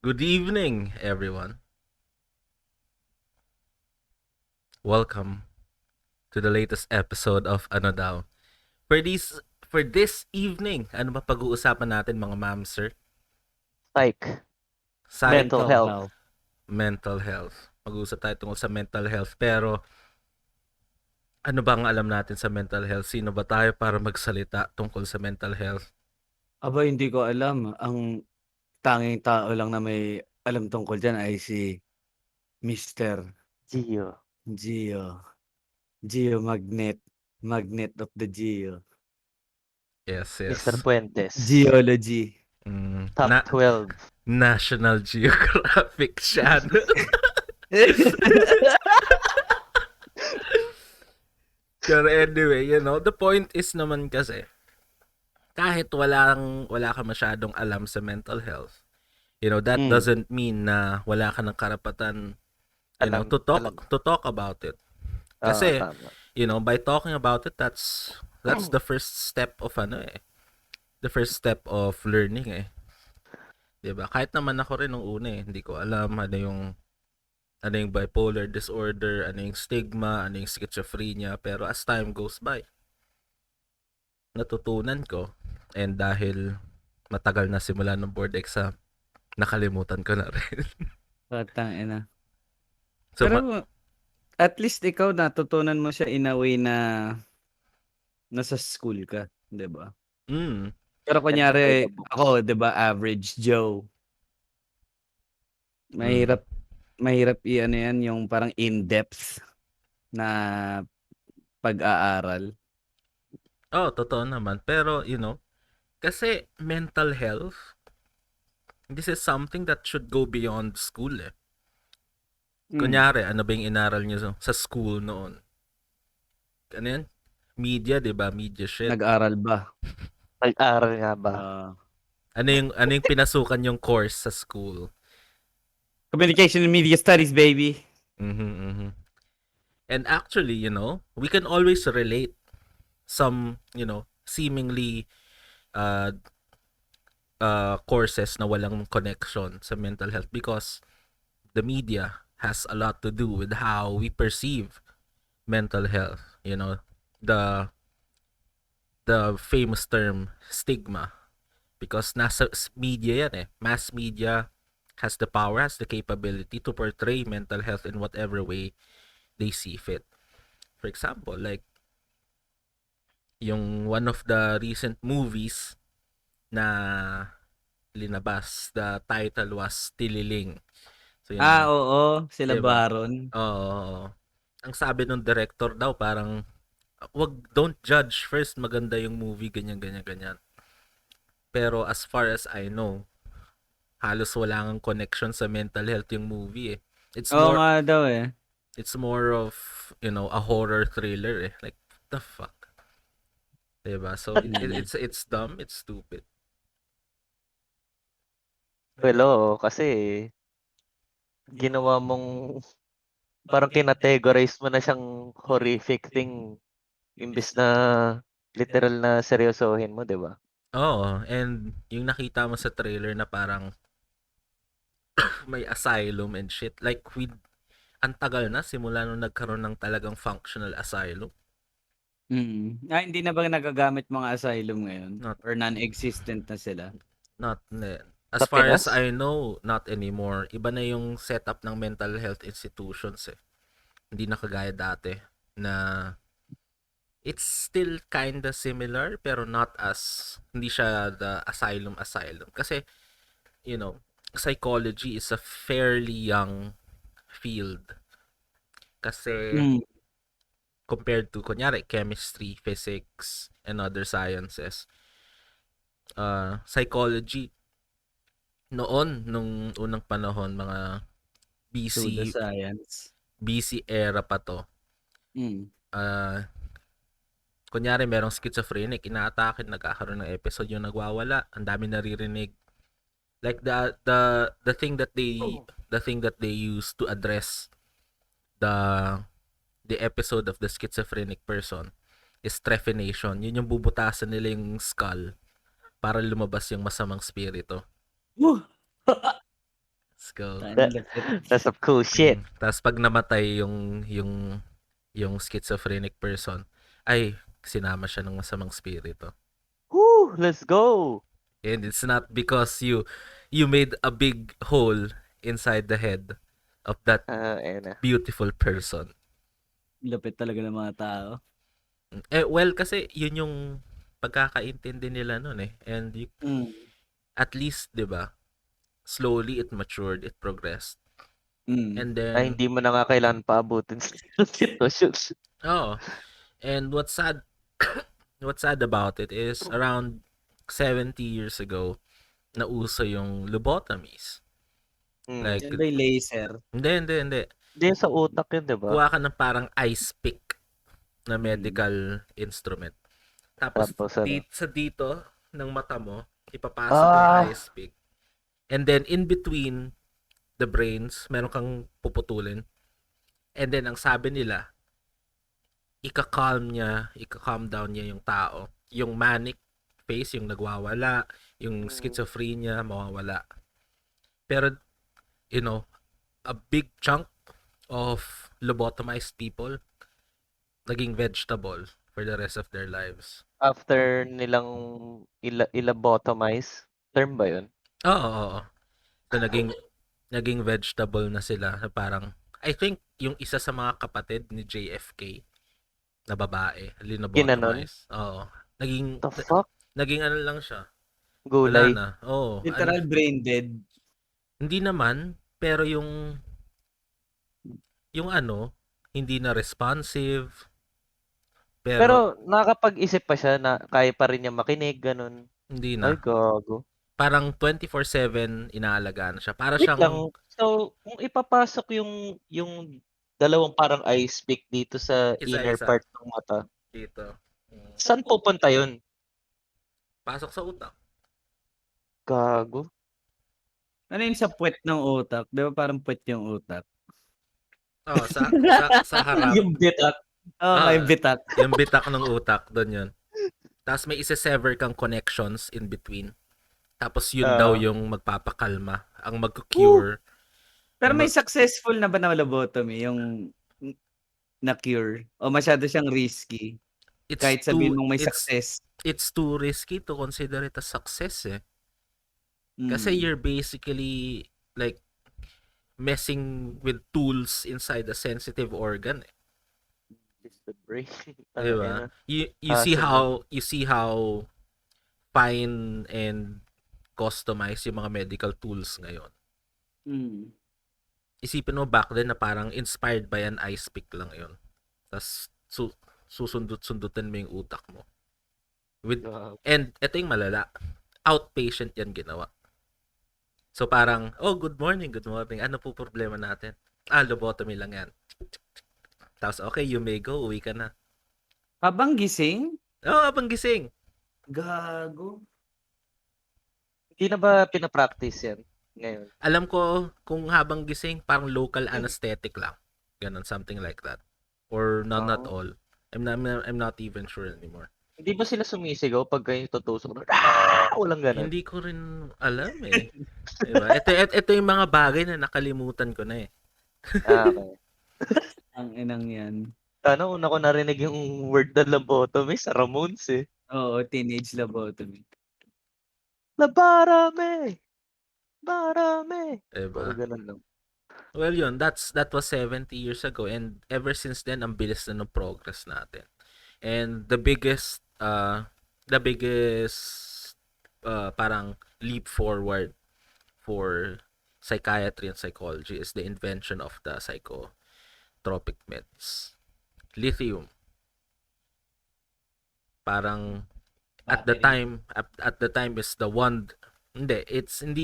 Good evening, everyone. Welcome to the latest episode of Ano Daw. For this evening, ano ba pag-uusapan natin mga ma'am, sir? Psych. Psych, Mental health. mental health. Mag-uusap tayo tungkol sa mental health. Pero ano ba ang alam natin sa mental health? Sino ba tayo para magsalita tungkol sa mental health? Aba, hindi ko alam. Ang tanging tao lang na may alam tungkol diyan ay si Mister Gio. Gio. Gio Magnet. Magnet of the Gio. Yes, Mr. yes. Puentes. Geology. Top 12. National Geographic Channel. Pero anyway, the point is naman kasi, kahit wala ka masyadong alam sa mental health, that doesn't mean na wala ka ng karapatan, to talk about it. Kasi, Tama. by talking about it, that's the first step of the first step of learning 'Di ba? Kahit naman ako rin nung una hindi ko alam ano yung bipolar disorder, ano yung stigma, ano yung schizophrenia, pero as time goes by, natutunan ko, and dahil matagal na simula ng board exam, nakalimutan ko na rin. Patangina. So, Pero at least ikaw natutunan mo siya in a way na nasa school ka, 'di ba? Pero kunyari ako, 'di ba, average Joe. Mahirap i-ano yan, yung parang in-depth na pag-aaral. totoo naman. Pero, kasi mental health, this is something that should go beyond school Kunyari, ano ba yung inaral niyo sa school noon? Ano yan? Media, di ba? Media shit. Nag-aral ba? Nag-aral nga ba? Ano yung pinasukan yung course sa school? Communication and Media Studies, baby. And actually, we can always relate some, seemingly courses na walang connection sa mental health because the media has a lot to do with how we perceive mental health. The famous term stigma, because nasa media yan mass media has the power, has the capability to portray mental health in whatever way they see fit. For example, like yung one of the recent movies na linabas, the title was Tililing. So, oo, sila diba? Baron. Oo. Ang sabi ng director daw parang, don't judge first, maganda yung movie, ganyan. Pero as far as I know, halos wala ngang connection sa mental health yung movie It's more, nga daw It's more of, a horror thriller Like, what the fuck? Diba? So, it's dumb, it's stupid. Well, kasi ginawa mong parang kinategorize mo na siyang horrific thing imbis na literal na seryosohin mo, di ba? Oo, and yung nakita mo sa trailer na parang may asylum and shit. Like, ang tagal na simula nung nagkaroon ng talagang functional asylum. Hindi na ba nagagamit mga asylum ngayon? Or non-existent na sila? As far as I know, not anymore. Iba na yung setup ng mental health institutions Hindi na kagaya dati na it's still kinda similar pero not as, hindi siya the asylum. Kasi, psychology is a fairly young field. Kasi compared to, kunyari, chemistry, physics, and other sciences, psychology, nung unang panahon, mga BC era pa to. Kunyari, merong schizophrenic, inaatake, nagkakaroon ng episode yung nagwawala, ang dami naririnig. Like the thing that they use to address the episode of the schizophrenic person is trephination. Yun yung bubutasan nila yung skull para lumabas yung masamang spirito. Let's go. That's some cool shit. Tapos pag namatay yung schizophrenic person, ay, sinama siya ng masamang spirito. Woo, let's go. And it's not because you made a big hole inside the head of that beautiful person. Lapit talaga ng mga tao. Well, kasi yun yung pagkakaintindi nila nun eh. And at least, di ba, slowly it matured, it progressed. And then, ay, hindi mo na nga kailangan paabutin sa sitwasyon. Oh, and what's sad about it is around 70 years ago, nauso yung lobotomies. Like, yan ba yung laser? Hindi. Hindi, sa utak yun, di ba? Kuha ka ng parang ice pick na medical instrument. Tapos sa dito ng mata mo, ipapasok yung ice pick. And then in between the brains, meron kang puputulin. And then ang sabi nila, ika-calm down niya yung tao. Yung manic phase, yung nagwawala, yung schizophrenia, mawawala. Pero, you know, a big chunk of lobotomized people naging vegetable for the rest of their lives. After nilang ilabotomize, term ba yun? Oo. So, naging vegetable na sila. Parang, I think, yung isa sa mga kapatid ni JFK na babae, linobotomize. Oo. The fuck? Naging ano lang siya. Gulay. Wala na. Oo. Literal brain dead. Hindi naman, pero yung hindi na responsive. Pero nakakapag-isip pa siya na kaya pa rin niya makinig, ganun. Hindi na. Ay, gago. Parang 24/7 inaalagaan siya. Para Wait siyang lang. So, kung ipapasok yung dalawang parang ice pick dito sa inner part ng mata. Dito. Saan pupunta yun? Pasok sa utak. Gago. Ano yun sa puwet ng utak? Di ba parang puwet yung utak? Oh, sa harap. Yung bitak. Yung bitak. Yung bitak ng utak, doon yun. Tapos may isa-sever kang connections in between. Tapos yun daw yung magpapakalma, ang mag-cure. Pero may successful na ba na lobotomy yung na-cure? O masyado siyang risky? Kahit sabihin mong may success. It's too risky to consider it a success eh. Kasi you're basically like messing with tools inside a sensitive organ eh. It's the brain. Diba? You see how fine and customized yung mga medical tools ngayon. Isipin mo back then na parang inspired by an ice pick lang yun. Tapos susundot-sundutin mo yung utak mo. And ito yung malala. Outpatient yan ginawa. So parang, good morning. Ano po problema natin? Lobotomy lang yan. Tapos okay, you may go. Uwi ka na. Habang gising? Oo, habang gising. Gago. Hindi na ba pinapractice yan ngayon? Alam ko kung habang gising, parang local anesthetic lang. Ganon, something like that. Or not all. I'm not even sure anymore. Hindi ba sila sumisigaw pag kayo tutusok? Walang ganun. Hindi ko rin alam eh. Diba? Ito yung mga bagay na nakalimutan ko na eh. Okay. Ang inang yan. Una ko narinig yung word na lobotomy sa Ramones eh. Oo, teenage lobotomy. Barame! Diba? Ganun lang. Well yun, that was 70 years ago and ever since then, ang bilis na ng progress natin. And the biggest parang leap forward for psychiatry and psychology is the invention of the psychotropic meds. Lithium. Parang at the time is the one. Hindi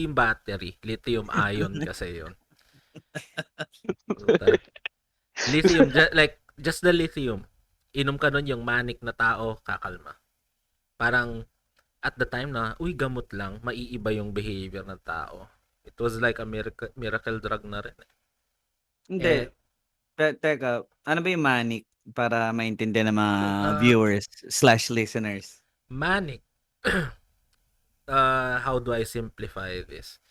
yung battery, lithium ion kasi yun. Lithium, just the lithium. Inom ka nun, yung manic na tao, kakalma. Parang at the time na, gamot lang, maiiba yung behavior ng tao. It was like a miracle drug na rin. Hindi. Teka, ano ba yung manic para maintindihan ng mga viewers/listeners? Manic. How do I simplify this?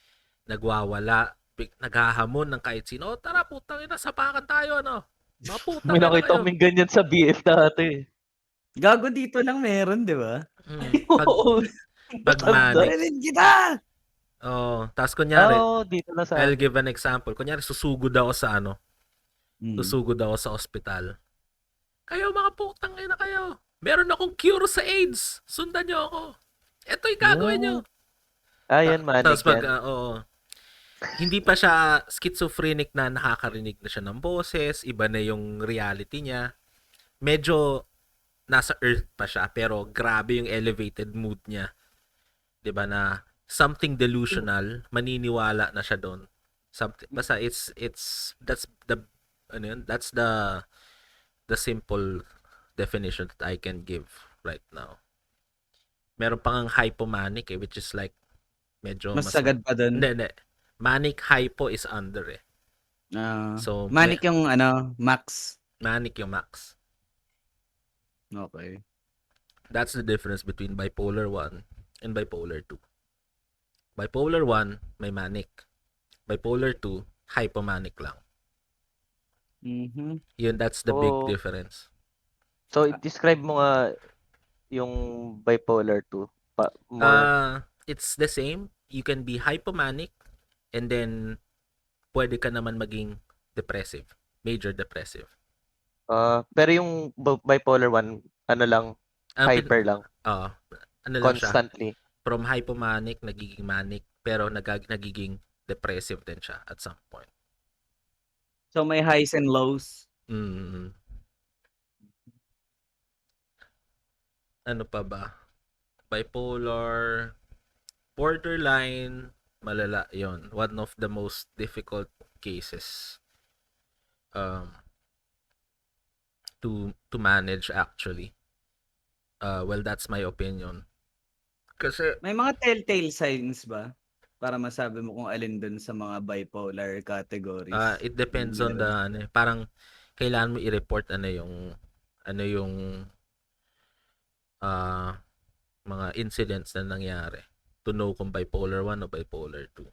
Nagwawala naghahamon ng kahit sino. Oh, tara, putang ina, sapakan tayo, ano? Mga putang May ina nakita kayo. kaming ganyan sa BF dati. Gago dito lang meron, di ba? Oo. Pag Matanda. manic. Barilin kita! Oh, tapos kunyari, Oo, dito na sa I'll amin. give an example. Kunyari, susugod ako sa Mm. susugod ako sa ospital. Kayo mga putang ina kayo. Meron akong cure sa AIDS. Sundan niyo ako. Ito'y gagawin niyo. Yan, Tapos manig pag, yan. hindi pa siya schizophrenic na nakakarinig na siya ng boses, iba na yung reality niya. Medyo nasa earth pa siya, pero grabe yung elevated mood niya. 'Di ba na something delusional, maniniwala na siya doon. Something, basta that's the simple definition that I can give right now. Meron pang hypomanic which is like medyo Mas sagad pa dun. Hindi. Manic hypo is under eh. So, Manic yung max. Manic yung max. Okay. That's the difference between bipolar 1 and bipolar 2. Bipolar 1, may manic. Bipolar 2, hypomanic lang. Mhm. Yun, that's the big difference. So, describe mo nga yung bipolar 2. More. It's the same. You can be hypomanic and then pwede ka naman maging depressive. Major depressive. Pero yung bipolar 1, ano lang, hyper lang. Ano lang siya. Constantly. From hypomanic, nagiging manic, pero nagiging depressive din siya at some point. So may highs and lows. Ano pa ba? Bipolar, borderline, malala yon. One of the most difficult cases to manage actually. Well, that's my opinion. Kasi may mga telltale signs ba para masabi mo kung alin dun sa mga bipolar categories? It depends on the parang kailangan mo i-report ano yung mga incidents na nangyari to know kung bipolar 1 o bipolar 2.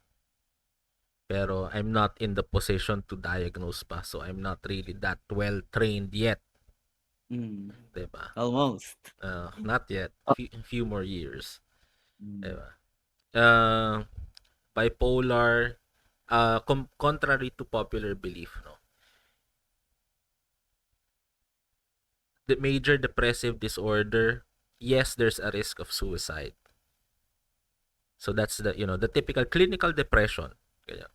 Pero I'm not in the position to diagnose pa, so I'm not really that well trained yet. Diba? Almost. Not yet. Few more years. Diba? Bipolar, contrary to popular belief, no? The major depressive disorder, yes, there's a risk of suicide. So that's the typical clinical depression. Kaya.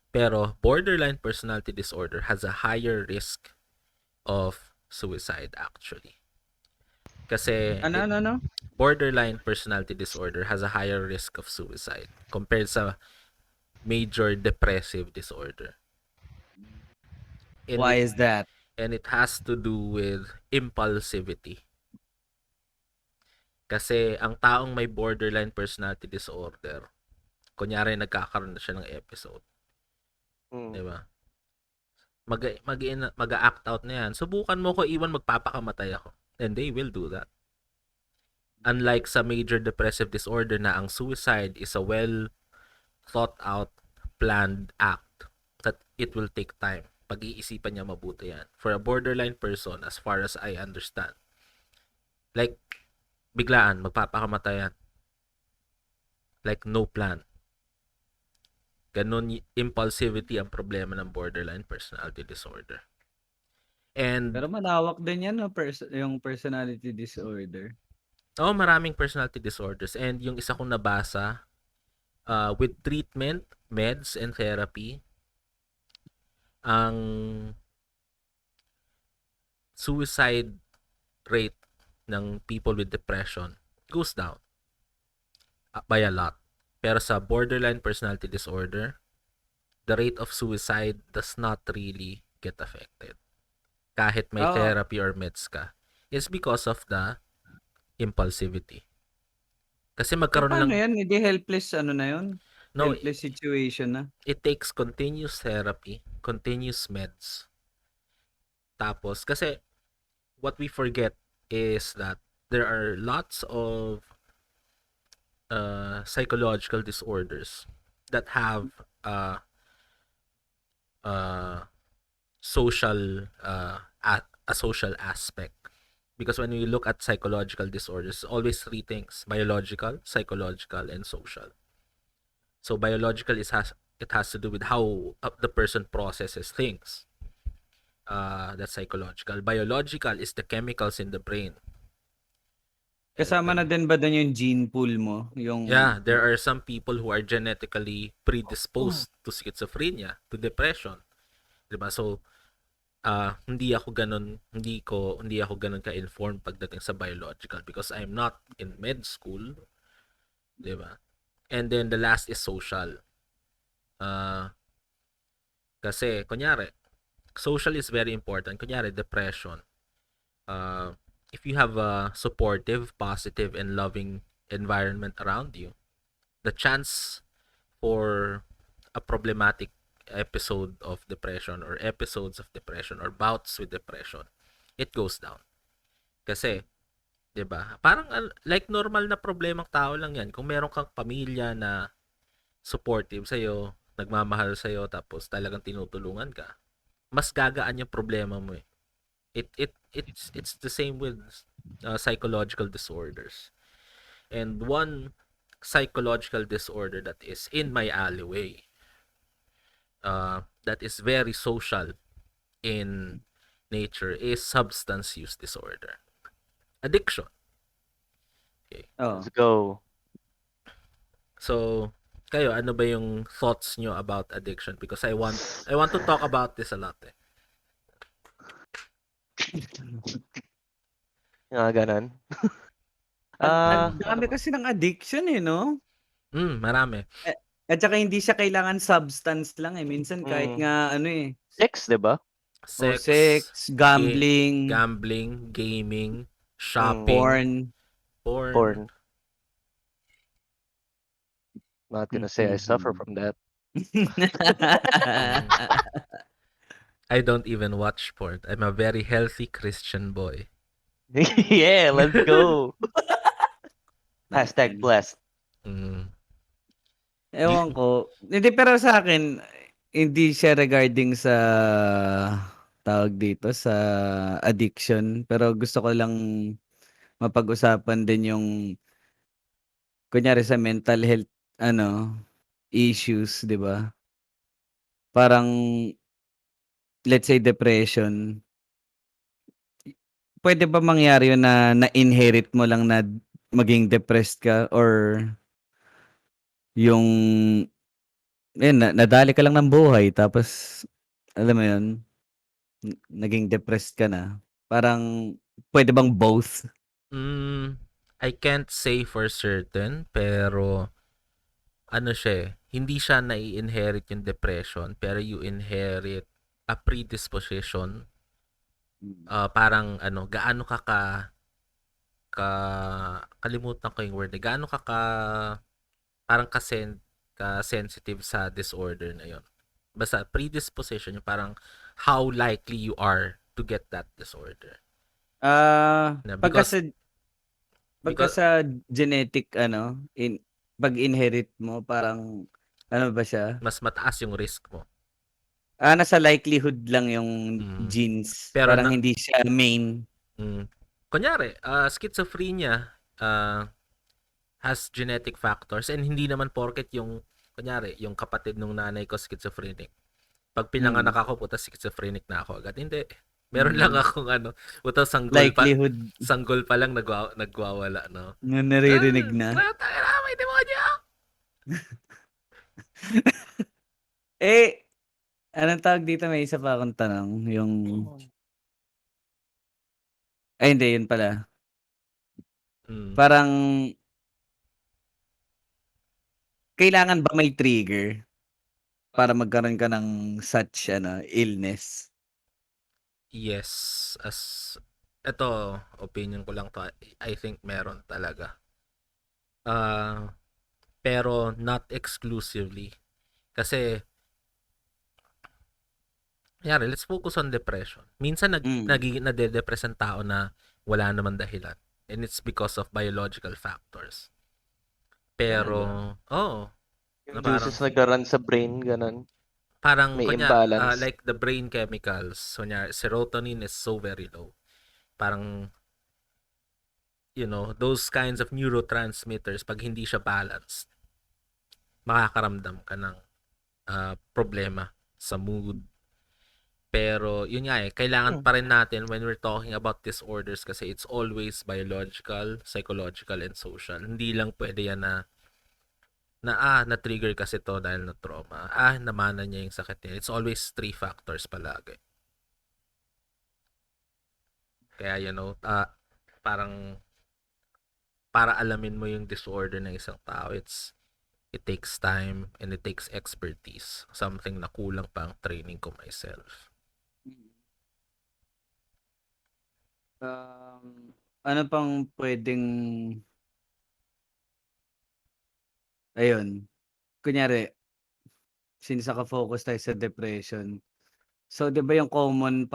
Pero borderline personality disorder has a higher risk of suicide actually. Kasi borderline personality disorder has a higher risk of suicide compared sa major depressive disorder. Why is that? And it has to do with impulsivity. Kasi ang taong may borderline personality disorder, kunyari nagkakaroon na siya ng episode. Diba? Mag-act out na yan. Subukan mo ko iwan, magpapakamatay ako. And they will do that. Unlike sa major depressive disorder na ang suicide is a well thought out, planned act that it will take time. Pag-iisipan niya mabuti yan. For a borderline person, as far as I understand, like, biglaan, magpapakamatay yan. Like, no plan. Ganun, impulsivity ang problema ng borderline personality disorder. And pero malawak din yan, no? Yung personality disorder. Maraming personality disorders. And yung isa kong nabasa, with treatment, meds, and therapy, ang suicide rate ng people with depression goes down by a lot. Pero sa borderline personality disorder, the rate of suicide does not really get affected. Kahit may therapy or meds ka. It's because of the impulsivity. Kasi magkaroon lang... Paano yan? Hindi helpless na yun? No, helpless situation na? It takes continuous therapy, continuous meds. Tapos, kasi what we forget is that there are lots of psychological disorders that have social a social aspect. Because when we look at psychological disorders, always three things: biological, psychological, and social. So biological it has to do with how the person processes things. That's psychological. Biological is the chemicals in the brain. Kasama na din ba doon yung gene pool mo? Yeah, there are some people who are genetically predisposed to schizophrenia, to depression. 'Di ba? So, hindi ako ganun ka-informed pagdating sa biological because I'm not in med school, 'di ba? And then the last is social. Kasi kunyari, social is very important. Kunyari, depression. If you have a supportive, positive, and loving environment around you, the chance for a problematic episode of depression or episodes of depression or bouts with depression, it goes down. Kasi, 'di ba? Parang like normal na problemang tao lang 'yan. Kung meron kang pamilya na supportive sa iyo, nagmamahal sa iyo, tapos talagang tinutulungan ka, mas gagaan yung problema mo eh. It's the same with psychological disorders. And one psychological disorder that is in my alleyway, that is very social in nature, is substance use disorder. Addiction. Okay. Oh. Let's go. So, kayo, ano ba yung thoughts nyo about addiction? Because I want to talk about this a lot eh. Ganun. Ang dami kasi ng addiction eh, no? Marami. At saka hindi siya kailangan substance lang eh. Minsan kahit nga ano eh. Sex, 'di ba? Sex, gambling, gaming, shopping, porn. Not gonna say I suffer from that. I don't even watch porn. I'm a very healthy Christian boy. Yeah, let's go. #blessed. Ewan ko. Hindi, pero sa akin, hindi siya regarding sa tawag dito, sa addiction. Pero gusto ko lang mapag-usapan din yung kunyari sa mental health issues, 'di ba? Parang let's say depression. Pwede ba mangyari yun na na-inherit mo lang na maging depressed ka, or yung nadali ka lang ng buhay tapos alam mo yun, naging depressed ka na? Parang pwede bang both? I can't say for certain, pero ano siya eh, hindi siya nai-inherit yung depression, pero you inherit a predisposition. Parang gaano ka kalimutan ko yung word, gaano ka parang ka-sensitive sa disorder na yon. Basta predisposition, yung parang how likely you are to get that disorder. Pagka sa genetic pag-inherit mo, parang ano ba siya? Mas mataas yung risk mo. Nasa likelihood lang yung genes. Pero parang hindi siya main. Kunyari, schizophrenia has genetic factors, and hindi naman porket yung kunyari, yung kapatid nung nanay ko schizophrenic. Pag pinanganak ako, puta schizophrenic na ako agad. Hindi. Meron lang akong puta sanggol pa lang nagwawala, no? Naririnig na. May demonyo! Anong tawag dito? May isa pa akong tanong. Ay, hindi. Yun pala. Parang kailangan ba may trigger para magkaroon ka ng such illness? Yes. Ito, opinion ko lang to. I think meron talaga. Pero not exclusively. Kasi let's focus on depression. Minsan nade-depress ang tao na wala naman dahilan. And it's because of biological factors. Pero, yung juices nag-run sa brain, ganun. Parang May imbalance. like the brain chemicals, kunyari, serotonin is so very low. Parang, those kinds of neurotransmitters, pag hindi siya balanced, makakaramdam ka ng problema sa mood. Pero, yun nga kailangan pa rin natin when we're talking about disorders kasi it's always biological, psychological, and social. Hindi lang pwede yan na-trigger kasi to dahil na trauma. Namana niya yung sakit niya. It's always 3 factors palagi. Kaya, parang para alamin mo yung disorder ng isang tao, it takes time and it takes expertise. Something na kulang pa ang training ko myself. Ano pang pwedeng ayun, kunyari since naka-focus tayo sa depression. So 'di ba yung common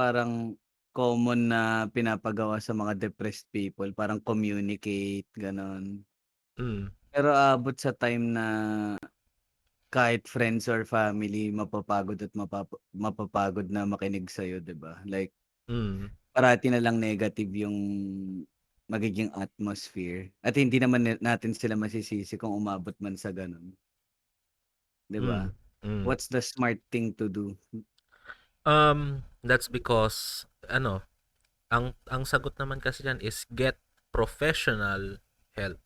na pinapagawa sa mga depressed people, parang communicate, gano'n. Mm. Pero aabot sa time na kahit friends or family mapapagod at mapapagod na makinig sa'yo, 'di ba? Like Mm. parati na lang negative yung magiging atmosphere at hindi naman natin sila masisisi kung umabot man sa gano'n, 'di ba? Mm. Mm. What's the smart thing to do? That's because ang sagot naman kasi diyan is get professional help.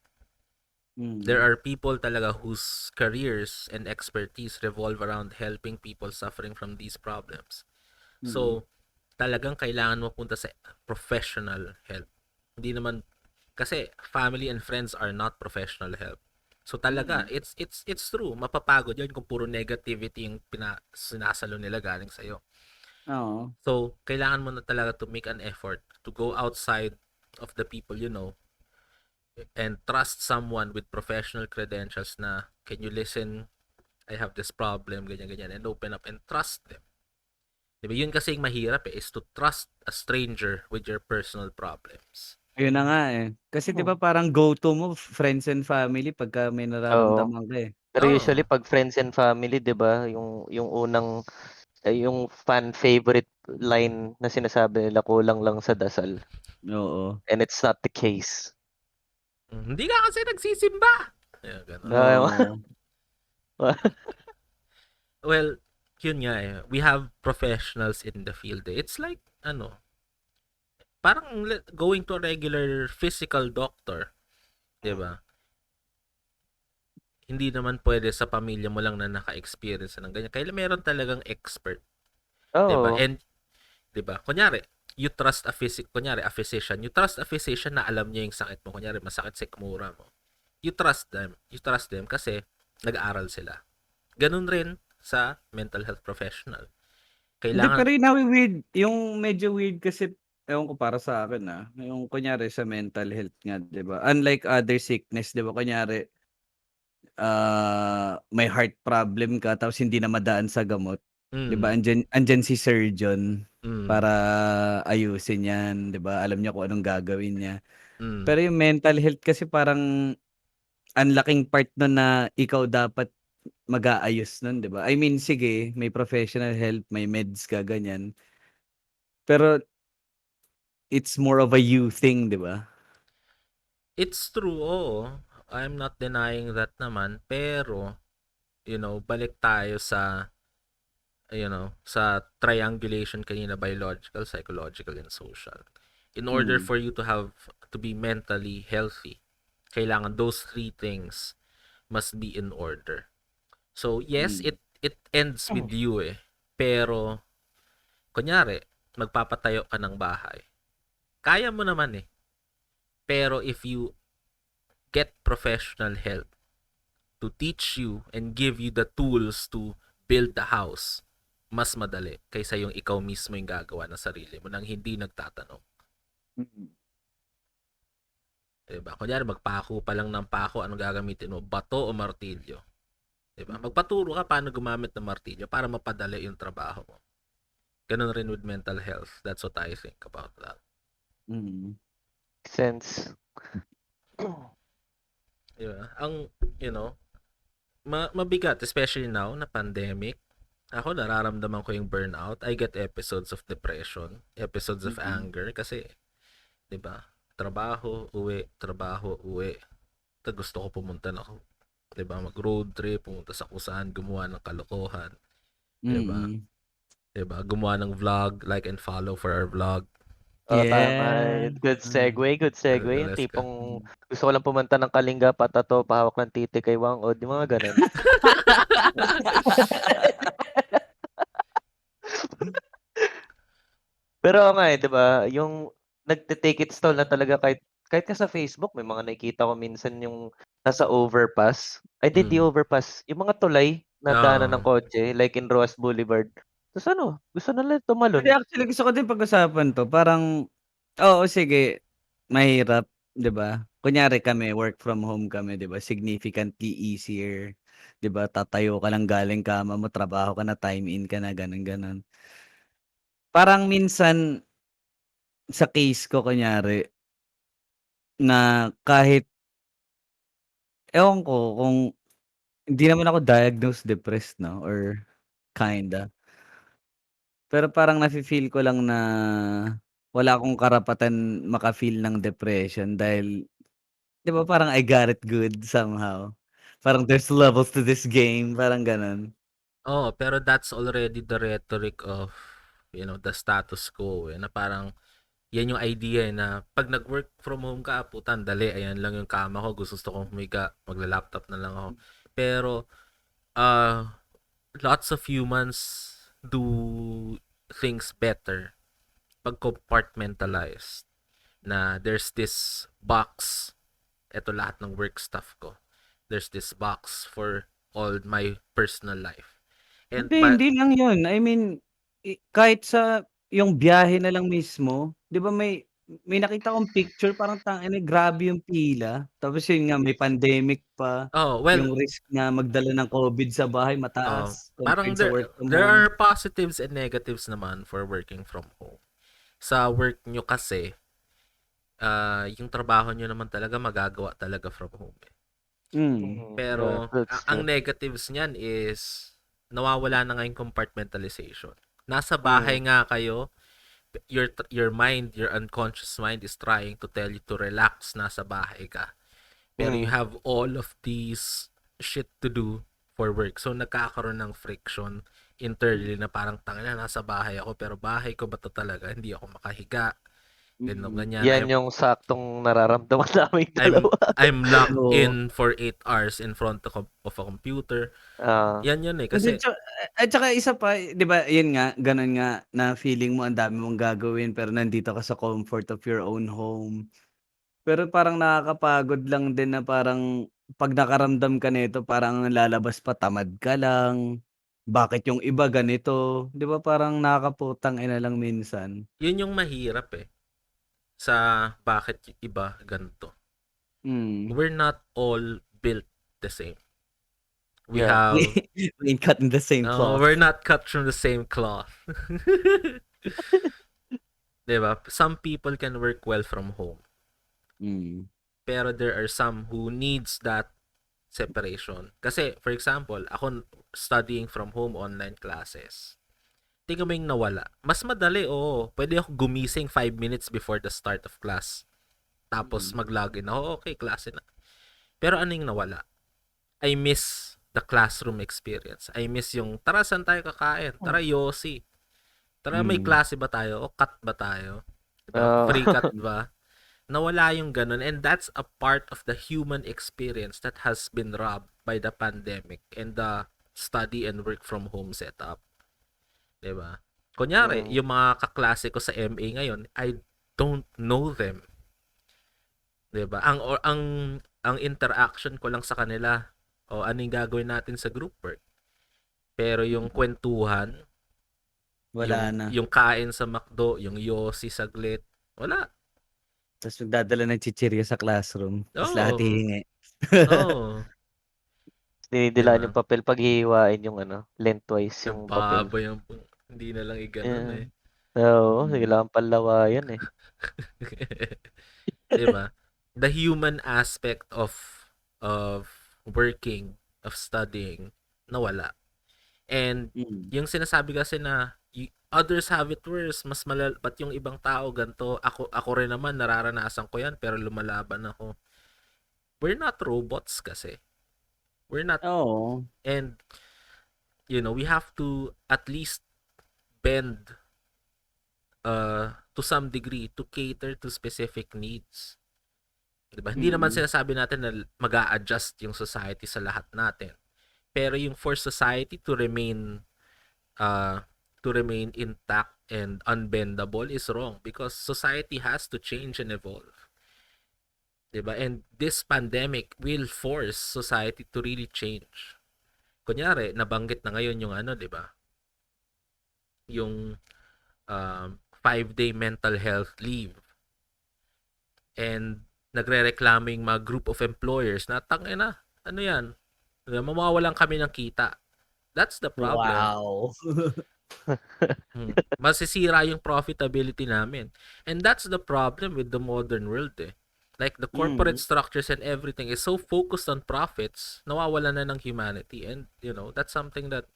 There are people talaga whose careers and expertise revolve around helping people suffering from these problems. So, talagang kailangan mo punta sa professional help. Hindi naman kasi family and friends are not professional help. So talaga, it's true. Mapapagod 'yan kung puro negativity yung sinasalo nila galing sa iyo. Oo. So, kailangan mo na talaga to make an effort to go outside of the people you know and trust someone with professional credentials na, can you listen? I have this problem, ganyan-ganyan, and open up and trust them. Diba? Yun kasi yung mahirap is to trust a stranger with your personal problems. Ayun na nga, eh. Kasi 'di ba parang go-to mo friends and family pagka may Oo. nararamdaman ka, eh. Pero usually Oo. 'pag friends and family, 'di ba, yung unang yung fan favorite line na sinasabi nila, kulang lang sa dasal. Oo. And it's not the case. Hindi ka kasi nagsisimba. Ayan, ganun. Oo. Well, yun nga we have professionals in the field. It's like, parang going to a regular physical doctor. Diba? Hindi naman pwede sa pamilya mo lang na naka-experience ng ganyan. Kaya meron talagang expert. Diba? Oo. And, diba? Kunyari, a physician. You trust a physician na alam niya yung sakit mo. Kunyari, masakit sa ikmura mo. You trust them. You trust them kasi nag-aaral sila. Ganun rin sa mental health professional. Hindi, Kailangan, pero yung medyo weird kasi ewan ko para sa akin, yung kunyari sa mental health nga, 'di ba? Unlike other sickness, 'di ba? Kunyari, may heart problem ka tapos hindi na madaan sa gamot, 'di ba? Andiyan si surgeon mm, para ayusin 'yan, 'di ba? Alam niya kung anong gagawin niya. mm, Pero yung mental health kasi parang ang laking part nun na ikaw dapat mag-aayos nun, 'di ba? I mean, sige, may professional help, may meds ka, ganyan. Pero it's more of a you thing, 'di ba? it's true, oo. I'm not denying that naman. Pero, balik tayo sa triangulation kanina, biological, psychological, and social. In order Mm, for you to be mentally healthy, kailangan those 3 things must be in order. So, yes, mm, it ends with you Pero, kunyari, magpapatayo ka ng bahay. Kaya mo naman Pero if you get professional help to teach you and give you the tools to build the house, mas madali kaysa yung ikaw mismo yung gagawa ng sarili mo nang hindi nagtatanong. mm. Diba? Kunyari, magpako pa lang ng pako, anong gagamitin mo? Bato o martilyo? Diba? Magpaturo ka paano gumamit ng martilyo para mapadali yung trabaho mo. Ganun rin with mental health. That's what I think about that. Mm. Sense. Diba? Ang, mabigat, especially now na pandemic. Ako nararamdaman ko yung burnout. I get episodes of depression, episodes of Mm. anger kasi 'di ba? Trabaho, uwi. Gusto ko pumunta na 'di ba, mag-road trip, pumunta sa kung saan, gumawa ng kalokohan, 'di ba? Mm. 'Di ba? Gumawa ng vlog, like and follow for our vlog. Oo, tama. Yeah. Good segue, good segue. Yung Let's go. tipong gusto ko lang pumunta ng Kalinga, patato, pahawak ng titi kay Wangod, yung mga ganun. Pero oo nga 'di ba, yung nagte-take its toll na talaga kahit nga sa Facebook may mga nakikita ko minsan yung nasa overpass. Ay di Mm. overpass, yung mga tulay na daanan ng Oo. kotse like in Roas Boulevard. Tapos ano, gusto nila Hindi, tumalon. actually gusto ko din pag-usapan 'to, parang oo, sige, mahirap, 'di ba? Kunyari kami work from home kami, 'di ba, significantly easier, 'di ba, tatayo ka lang galing kama mo, trabaho ka na, time in ka na, gano'n, gano'n. Parang minsan sa case ko kunyari na kahit ewan ko kung hindi naman ako diagnosed depressed 'no or kinda, pero parang nafi-feel ko lang na wala akong karapatan maka-feel ng depression dahil 'di ba parang I got it good somehow. Parang there's levels to this game, parang gano'n. Oo, pero that's already the rhetoric of, the status quo, na parang yan yung idea na pag nag-work from home ka, puta ang dali, ayan lang yung kama ko, gusto kong humiga, magla-laptop na lang ako. Pero, lots of humans do things better pag compartmentalized na there's this box, eto lahat ng work stuff ko. There's this box for all my personal life. And Hindi lang 'yun. I mean, kahit sa yung biyahe na lang mismo, 'di ba may nakita akong picture parang tangina grabe yung pila. Tapos yun nga may pandemic pa, oh, well, yung risk na magdala ng COVID sa bahay mataas parang compared sa work from there home. are positives and negatives naman for working from home. Sa work nyo kasi, yung trabaho nyo naman talaga magagawa talaga from home. Yeah, Pero that's ang true. negatives niyan is nawawala na nga yung compartmentalization. Nasa bahay Mm, nga kayo, your mind, your unconscious mind is trying to tell you to relax, nasa bahay ka. Pero you mm. have all of these shit to do for work. So nagkakaroon ng friction internally na parang tangina nasa bahay ako pero bahay ko ba to talaga? Hindi ako makahiga. Ganun Mm. ganyan. Yan yung saktong nararamdaman naming I'm dalawa. I'm locked Oo. in for 8 hours in front of a computer. Ah, Yan yun eh Hindi kasi at saka isa pa, 'di ba, yun nga, gano'n nga na feeling mo ang dami mong gagawin pero nandito ka sa comfort of your own home. Pero parang nakakapagod lang din na parang 'pag nakaramdam ka nito parang ang lalabas pa tamad ka lang, bakit yung iba ganito, 'di ba parang nakakaputang-ina lang minsan. yun yung mahirap eh sa bakit yung iba ganito. Mm. We're not all built the same. We yeah. have We ain't cut in the same no, cloth. we're not cut from the same cloth. 'Di ba? Some people can work well from home. Mm. Pero there are some who needs that separation. Kasi, for example, ako studying from home online classes. Tingnan mo yung nawala. Mas madali, oo. Pwede ako gumising 5 minutes before the start of class. Tapos Mm. mag-login ako, okay, klase na. Pero ano yung nawala? I miss the classroom experience. I miss yung, tara, saan tayo kakain? Tara, Yossi. Tara, may Mm. klase ba tayo? O cut ba tayo? Diba? Ah, Free cut ba? Nawala yung ganun. And that's a part of the human experience that has been robbed by the pandemic and the study and work from home setup. 'Di ba? Kunyari, mm. yung mga kaklase ko sa MA ngayon, I don't know them. 'Di ba? Ang interaction ko lang sa kanila, o ano yung gagawin natin sa group work. Pero yung Mm. kwentuhan, Wala na. yung kain sa McDo, yung yosi saglit, wala. Tas magdadala ng chichirya sa classroom, tas lahat Oo. hihingi. Oo. 'Di Dinidilaan ba? yung papel pag hihiwain yung ano, lengthwise Yung yung papel. baboy yung hindi na lang iganon Yeah. eh. Oo, Mm. kailangan panlawayan eh. 'Di ba? The human aspect of working, of studying, nawala. And Mm. yung sinasabi kasi na others have it worse, mas ba't yung ibang tao ganito, ako rin naman nararanasan ko yan pero lumalaban ako. We're not robots kasi. We're not. Oo. And we have to at least bend to some degree to cater to specific needs. Diba? Hindi naman sinasabi natin na mag-a-adjust yung society sa lahat natin. Pero yung for society uh, to remain intact and unbendable is wrong because society has to change and evolve. Diba? And this pandemic will force society to really change. Kunyari, nabanggit na ngayon yung diba? Yung 5-day mental health leave. And nagrereklamo yung mga group of employers na tangina, ano yan? Mawawalan kami ng kita. That's the problem. Wow. Masisira yung profitability namin. And that's the problem with the modern world eh. Like the corporate structures and everything is so focused on profits, nawawala na ng humanity. And that's something that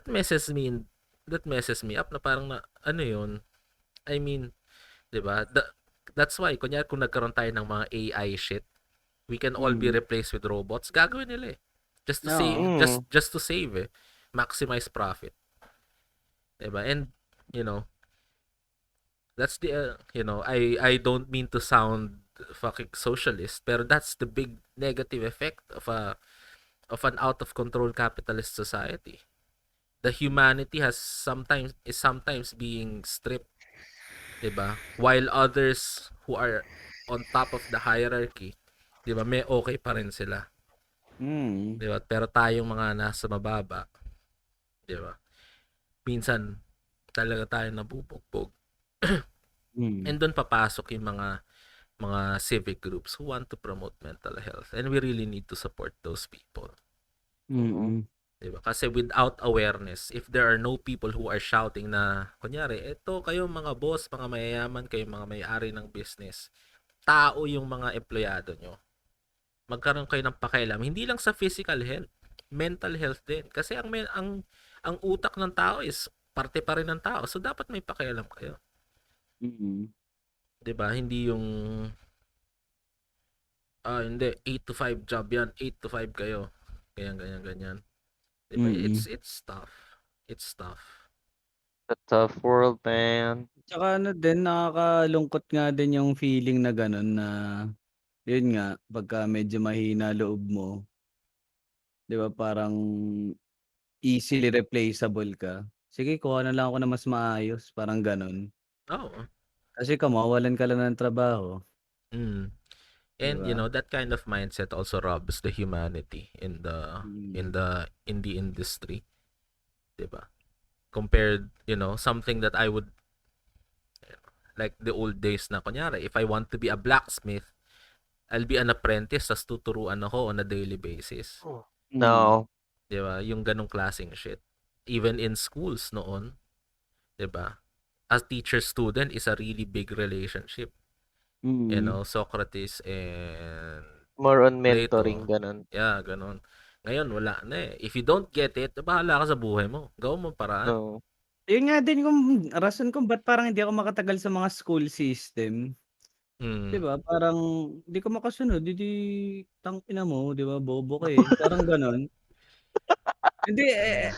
messes me up na parang na, ano yun? I mean, 'di ba? That's why kunyari kung nagkaroon tayo ng mga AI shit, we can all be replaced with robots. Gagawin nila eh. Just to save, Oo. just to save eh. Maximize profit. 'Di ba? And that's the I don't mean to sound fucking socialist, pero that's the big negative effect of an out of control capitalist society. The humanity is sometimes being stripped, 'di ba? While others who are on top of the hierarchy, 'di ba, may okay pa rin sila, 'di ba? Pero tayong mga nasa mababa, 'di ba? Minsan talaga tayo nabubugbog. And doon papasok yung mga civic groups who want to promote mental health, and we really need to support those people. Diba? Kasi without awareness, if there are no people who are shouting na, kunyari, eto kayo mga boss, mga mayayaman, kayo mga may-ari ng business, tao yung mga empleyado nyo. Magkaroon kayo ng pakialam, hindi lang sa physical health, mental health din. Kasi ang utak ng tao is parte pa rin ng tao. So dapat may pakialam kayo. 'Di ba? Hindi yung hindi 8 to 5 job yan, 8 to 5 kayo. Ganyan. Diba? It's tough. It's tough. A tough world, man. Tsaka ano din, nakakalungkot nga din yung feeling na gano'n na, yun nga, pagka medyo mahina loob mo, 'di ba parang easily replaceable ka. Sige, kuha na lang ako ng mas maayos, parang gano'n. Oo. Kasi mawawalan ka lang ng trabaho, Mm. 'di And ba? that kind of mindset also robs the humanity in the industry, 'di ba? Compared, something that I would like the old days na kunyari, if I want to be a blacksmith, I'll be an apprentice tas tuturuan ako on a daily basis. No. 'Di ba? Yung ganong klaseng shit. Even in schools noon, 'di ba? A teacher student is a really big relationship. Socrates and More on Plato. mentoring, ganun. Yeah, ganon. Ngayon, wala na eh. If you don't get it, bahala ka sa buhay mo. Gawin mo paraan. No. Yun nga din yung rason kung ba't parang hindi ako makatagal sa mga school system. 'Di Mm. ba, parang di ka makasunod, eh, di tangina mo, 'di ba, bobo ka, eh, parang gano'n. Hindi, Mm.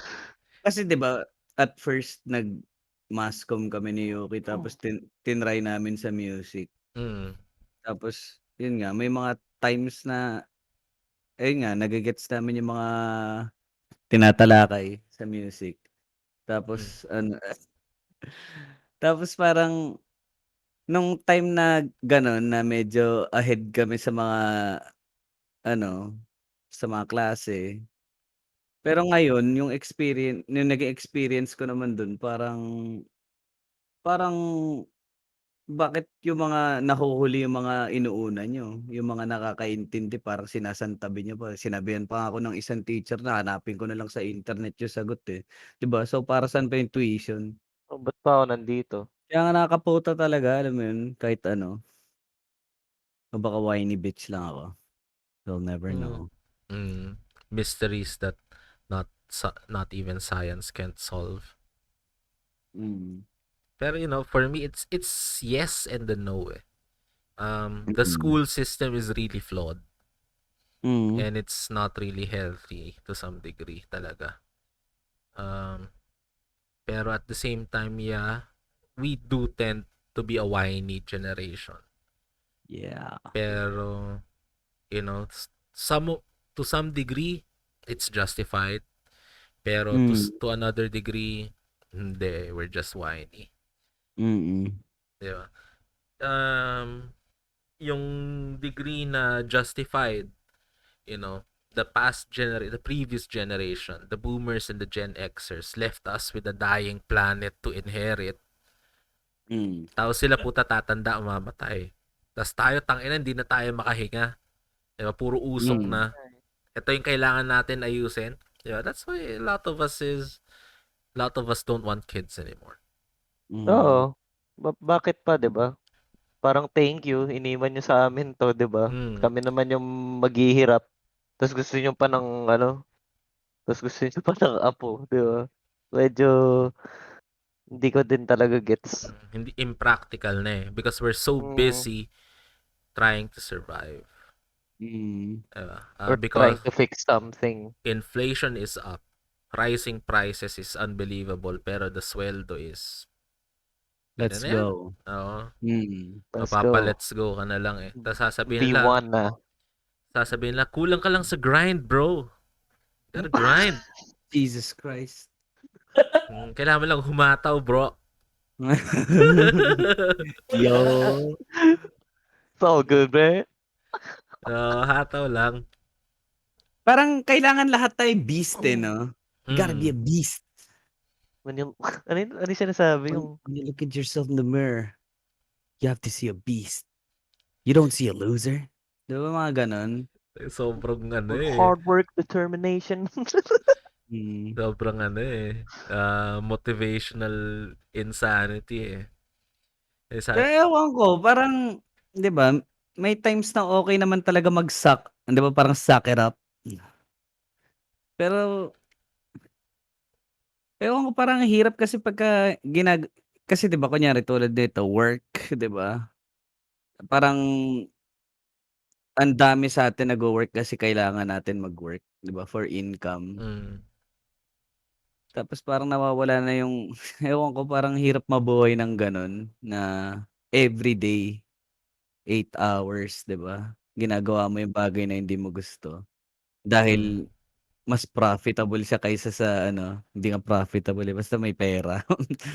kasi 'di ba, at first nag-mass comm kami ni Yuki tapos tinry namin sa music. Mm. Tapos yun nga, may mga times na ayun nga, nage-gets namin yung mga tinatalakay sa music. Mm. Tapos ano, tapos parang nung time na gano'n na medyo ahead kami sa mga ano, sa mga klase. Pero ngayon yung naging experience ko naman dun parang bakit yung mga nahuhuli yung mga inuuna niyo, yung mga nakakaintindi parang sinasantabi niyo pa. Sinabihan pa nga ako ng isang teacher na hanapin ko na lang sa internet yung sagot, eh, 'di ba? So, para saan pa yung tuition? Oh, ba't pa ako nandito? Kaya nga nakakaputa talaga, alam mo yun, kahit ano. O baka whiny bitch lang ako. You'll never Mm. know. Mm. Mysteries that not not even science can't solve. Mm. Pero for me it's yes and the no eh. The Mm. school system is really flawed Mm. and it's not really healthy to some degree talaga. Pero at the same time, yeah, we do tend to be a whiny generation. Yeah. Pero, some to some degree, it's justified. Pero Mm. to another degree, hindi, we're just whiny. Mm. Di ba? Yung degree na justified, the previous generation, the boomers and the Gen Xers left us with a dying planet to inherit. Mm. Tapos sila puta tatanda, mamamatay. Tapos tayo, tangina, hindi na tayo makahinga. Diba? Puro usok Mm. na. Ito yung kailangan natin ayusin. Diba? That's why a lot of us don't want kids anymore. Mm. Oo. Bakit pa, 'di ba? Parang thank you, iniwan niyo sa amin 'to, 'di ba? Mm. Kami naman yung maghihirap. Tapos gusto niyo pa ng tapos gusto niyo pa ng apo, 'di ba? Medyo hindi ko din talaga gets. Hindi impractical na eh. Because we're so Mm, busy trying to survive. Mm. Diba? or Because trying to fix something. inflation is up. Rising prices is unbelievable. Pero the sweldo is ganyan Let's na yan. go. Oo. Mm. Let's go. Mapapa-let's go ka na lang eh. Tapos V1 na. sasabihin nila, kulang ka lang sa grind, bro. Gotta grind. Jesus Christ. Kailangan mo lang humataw, bro. Yo. So good, man. Hataw lang. Parang kailangan lahat tayo beast no? You gotta be a Mm. beast. Ano yung sinasabi When, yung when you look at yourself in the mirror, you have to see a beast. You don't see a loser. Di ba mga ganon? Sobrang hard work, determination. Mm. sobrang motivational insanity eh. Pero ewan ko, parang, di ba, may times na okay naman talaga mag-suck. Di ba, parang suck it up. Pero, ewan ko, parang hirap kasi pagka kasi di ba, kunyari tulad dito, work, di ba? Parang, ang dami sa atin nag-work kasi kailangan natin mag-work, di ba, for income. Mm. Tapos parang nawawala na yung, ewan ko, parang hirap mabuhay ng ganun na everyday 8 hours, 'di ba? Ginagawa mo yung bagay na hindi mo gusto. Mm. Dahil mas profitable siya kaysa sa hindi nga profitable, eh, basta may pera.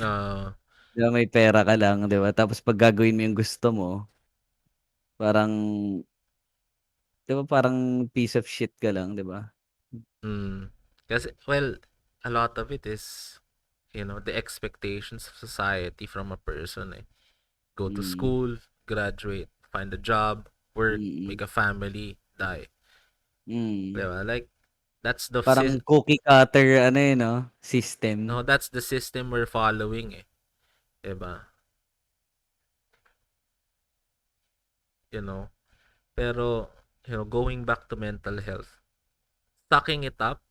Oo. 'Di ba may pera ka lang, 'di ba? Tapos 'pag gagawin mo yung gusto mo, parang 'di ba parang piece of shit ka lang, 'di ba? Mm. Kasi, well, a lot of it is, the expectations of society from a person eh. Go to Mm. school, graduate, find a job, work, Mm. make a family, die. Mm. Diba? Like, that's the Parang cookie cutter 'no, no, system. that's the system we're following eh. Diba? You know? Pero, going back to mental health, sucking it up,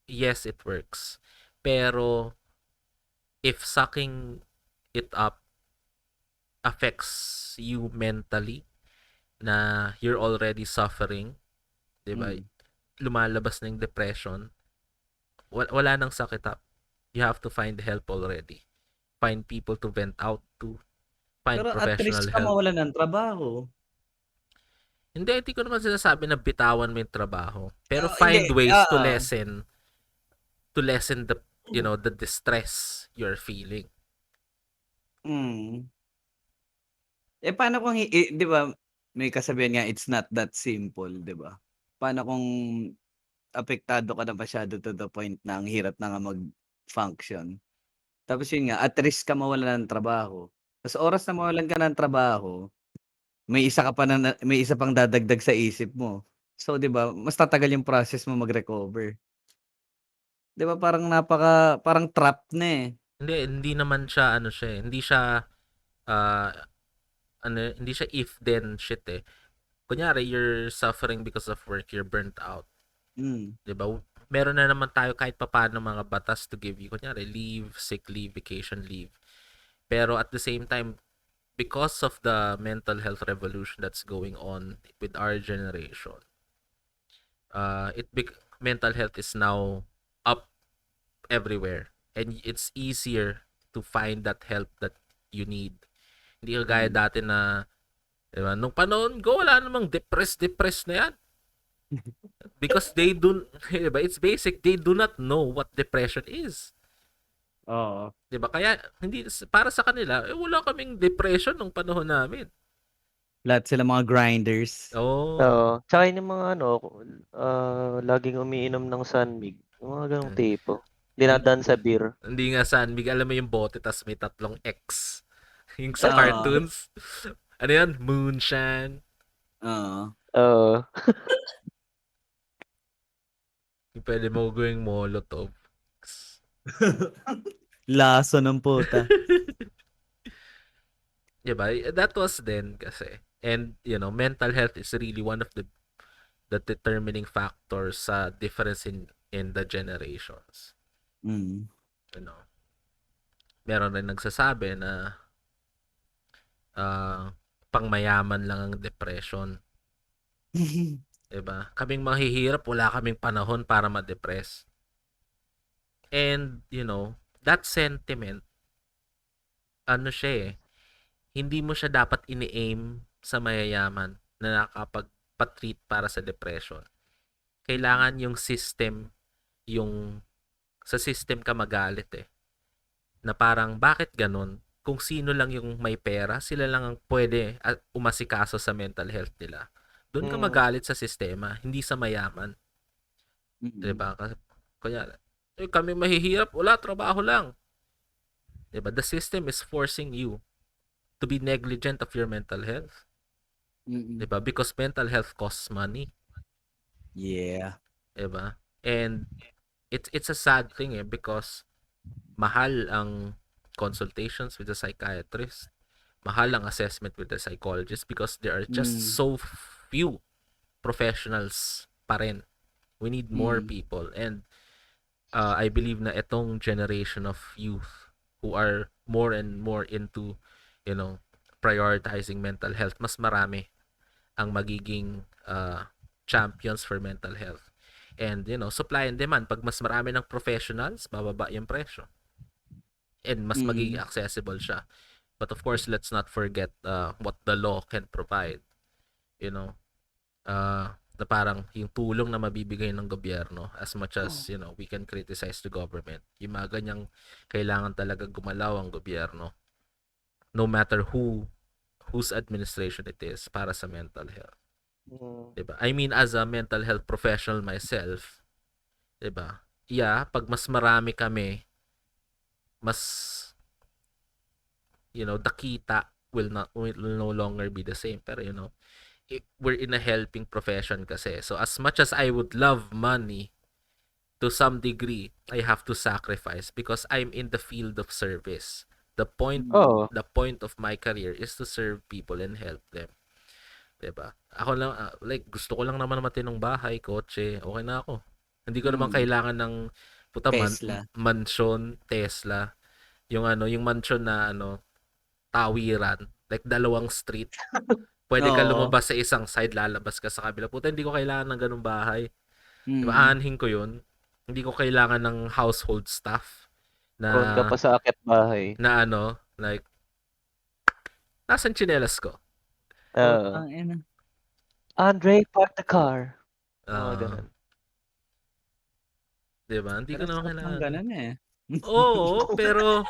yes, it works. Pero, if sucking it up affects you mentally, na you're already suffering, di ba? Mm. Lumalabas na yung depression, wala nang suck it up. You have to find help already. Find people to vent out to. Find Pero at risk professional ka help. mawalan ng trabaho. Hindi ko naman sinasabi na bitawan mo yung trabaho. Pero Hindi, find ways to lessen the distress you're feeling. Mm. Paano kung 'di ba, may kasabihan nga, it's not that simple, 'di ba? Paano kung apektado ka na masyado to the point na ang hirap na nga mag-function? Tapos yun nga, at risk ka mawalan ng trabaho. Tas oras na mawalan ka ng trabaho, may isa pang dadagdag sa isip mo. So, 'di ba, mas tatagal yung process mo mag-recover. 'Di ba parang trap na, eh. Hindi naman siya hindi siya ah, hindi siya if then shit eh. Kunyari, you're suffering because of work, you're burnt out. Hmm. 'Di ba? meron na naman tayo kahit papaano mga batas to give you, kunyari, leave, sick leave, vacation leave. Pero at the same time, because of the mental health revolution that's going on with our generation, mental health is now up everywhere. And it's easier to find that help that you need. Hindi kagaya dati na, diba, nung panahon ko, wala namang depressed na yan. Because they do, diba, it's basic, they do not know what depression is. Oo. Diba? Kaya, hindi, para sa kanila, wala kaming depression nung panahon namin. Lahat sila mga grinders. Oo. Oo. Tsaka yung mga laging umiinom ng Sunmig. Yung mga ganong tipo. Dinadaan sa beer. Hindi nga Sanbig, alam mo yung bote, tas may 3 X. Yung sa Oo. cartoons. Ano yan? Moonshine. Oo. Oo. Yung pwede mo gawing molotov. Laso ng puta. Diba? That was then kasi. And, mental health is really one of the determining factors sa difference in the generations. Mm. Meron rin nagsasabi na pangmayaman lang ang depression. Diba? Kaming mahihirap, wala kaming panahon para ma-depress. And, that sentiment, siya hindi mo siya dapat ini-aim sa mayayaman na nakapag-treat para sa depression. Kailangan yung system, sa system ka magalit na parang, bakit ganun? Kung sino lang yung may pera, sila lang ang pwede umasikaso sa mental health nila. Doon ka magalit sa sistema, hindi sa mayaman. Diba? Kasi, kami mahihirap, wala, trabaho lang. Diba? The system is forcing you to be negligent of your mental health. Diba? Because mental health costs money. Yeah. Diba? And it's a sad thing because mahal ang consultations with the psychiatrist. Mahal ang assessment with the psychologist because there are just so few professionals pa rin. We need more people. And I believe na itong generation of youth who are more and more into, prioritizing mental health, mas marami ang magiging champions for mental health. And, supply and demand. Pag mas marami ng professionals, bababa yung presyo. And mas magiging accessible siya. But of course, let's not forget what the law can provide. Na parang yung tulong na mabibigay ng gobyerno, as much as, we can criticize the government. Yung mga ganyang kailangan talaga gumalaw ang gobyerno. No matter whose administration it is para sa mental health. Diba? I mean, as a mental health professional myself, diba? Yeah, pag mas marami kami, mas, the kita will no longer be the same. Pero, we're in a helping profession kasi. So, as much as I would love money, to some degree, I have to sacrifice because I'm in the field of service. The point of my career is to serve people and help them. Diba? Ako lang, gusto ko lang naman matinong bahay, kotse, okay na ako. Hindi ko naman kailangan ng Tesla. mansion, Tesla. Yung mansion na tawiran, like 2 street. Pwede ka lumabas sa isang side, lalabas ka sa kabila. Puta, hindi ko kailangan ng ganung bahay. Diba? Aanhin ko yun. Hindi ko kailangan ng household stuff na Prone ka pa sa akit bahay. na like, nasan tsinelas ko? Ang ina. Andre, park the car. Ah, Ganun. diba? Hindi ko Pero naman sarap ng kailangan. ganun Oo, pero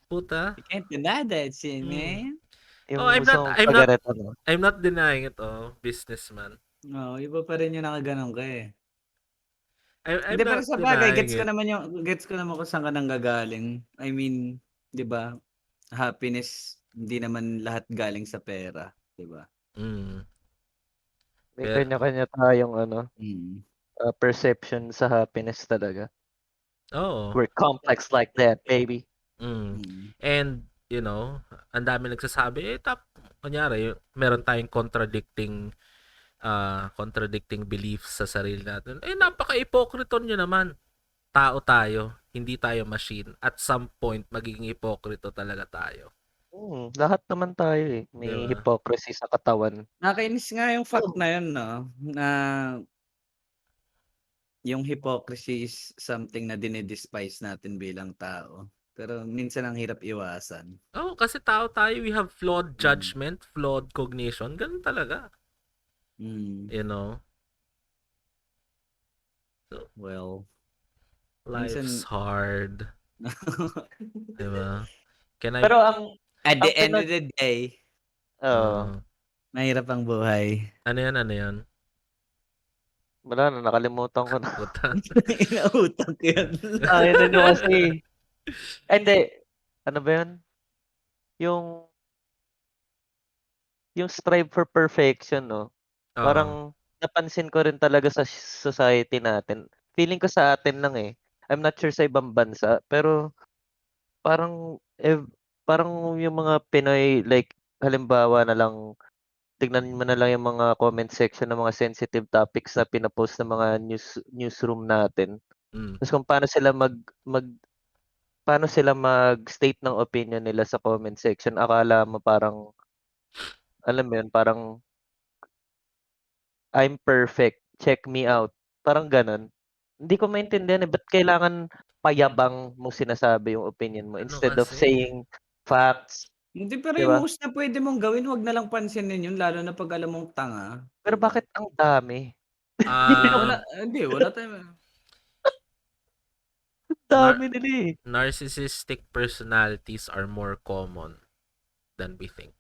puta. You can't deny that shit, man. Yung I'm gusto not mong I'm not pagaret, I'm not denying it, businessman. Oo, iba pa rin yung nakaganon ka I'm Hindi, pero not sa bagay, denying it. gets ko naman kung saan ka nanggagaling. I mean, di ba, happiness, hindi naman lahat galing sa pera, di ba? May Pero- kanya-kanya tayong Mm. perception sa happiness talaga. Oo. We're complex like that, baby. Mm. And, ang dami nagsasabi, kunyari, meron tayong contradicting contradicting beliefs sa sarili natin. Napaka-hypocrite nyo naman. Tao tayo, hindi tayo machine. At some point, magiging hipokrito talaga tayo. Lahat naman tayo eh. Di May ba? hypocrisy sa katawan. Nakakainis nga yung fact na yun, no? Na yung hypocrisy is something na dinidespise natin bilang tao. Pero minsan ang hirap iwasan. Kasi tao tayo, we have flawed Mm. judgment, flawed cognition. Ganun talaga. Mm. You know? Well, Life's minsan hard. Diba? Pero ang at the ang end of the day, Oo. mahirap ang buhay. Ano yan? wala na, nakalimutan ko na. Puta. Inautang ko yan. Yun nyo kasi. Hindi. Ano ba yun? Yung strive for perfection, no? Oo. Parang napansin ko rin talaga sa society natin. Feeling ko sa atin lang eh. I'm not sure sa ibang bansa, pero parang parang yung mga Pinoy, like halimbawa na lang, tignan mo na lang yung mga comment section ng mga sensitive topics na pinopost ng mga newsroom natin. Mm. Tapos kung paano sila mag-state ng opinion nila sa comment section, akala mo parang, alam mo yun, parang I'm perfect, check me out. Parang ganun. Hindi ko maintindihan eh, ba't kailangan payabang mo sinasabi yung opinion mo Ano instead of kasi? saying facts, Hindi, pero di yung ba? most na pwede mong gawin, wag na lang pansinin yun, lalo na pag alam mong tanga. Pero Diba? bakit ang dami? Wala tayong... Ang nar- dami nila eh. narcissistic personalities are more common than we think.